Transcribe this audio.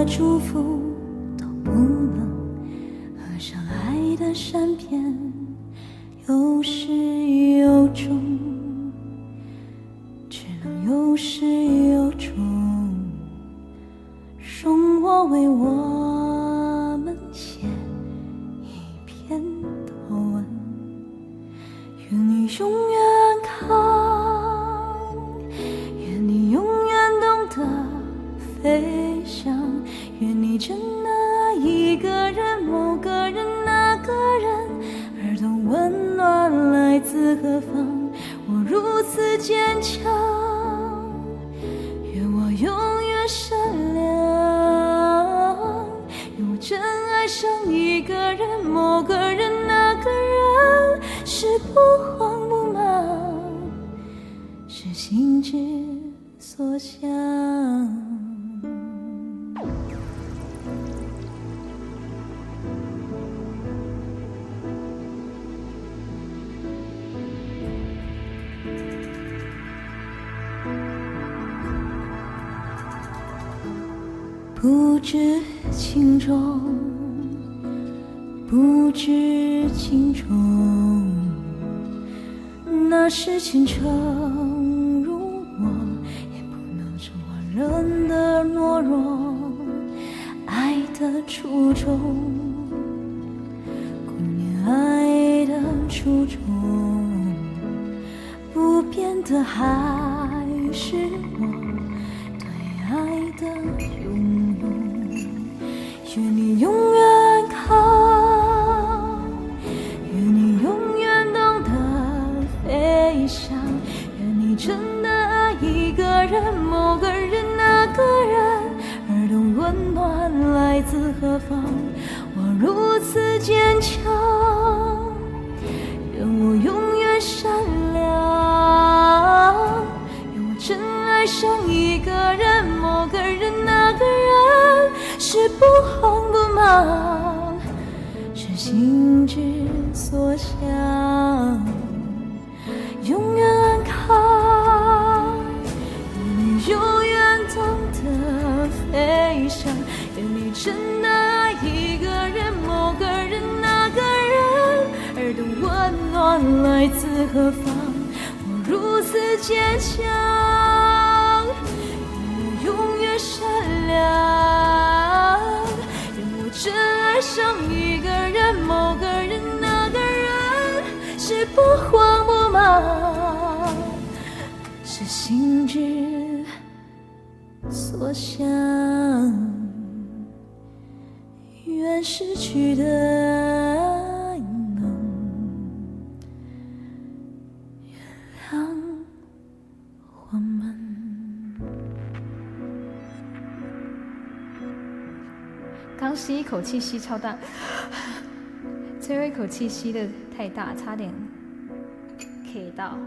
的祝福都不能合上爱的善片，有始有终，只能有始有终。容我为我们写一篇祷文，愿你永远康，愿你永远懂得飞翔，愿你真的爱一个人，某个人，那个人，而懂温暖来自何方。我如此坚强，愿我永远善良，愿我真爱上一个人，某个人，那个人，是不慌不忙，是心之所向。不知轻重，不知轻重，那是虔诚如我，也不能成为人的懦弱。爱的初衷，顾念爱的初衷，不变的还是我对爱的拥有。愿你永远康，愿你永远懂得飞翔，愿你真的爱一个人，某个人，那个人，而懂温暖来自何方。我如此坚强，愿我永远善良，愿我真爱上一个人，某个人，那个人，是不慌不忙，是心之所向。永远安康，愿你永远懂得飞翔，愿你真的爱一个人，某个人，那个人，而懂温暖来自何方。我如此坚强，愿我永远善良，愿我真爱上一个人，某个人，那个人，是不慌不忙，是心之所向。愿失去的爱能原谅我们。刚吸一口气吸超大，最后一口气吸的太大，差点 K 到。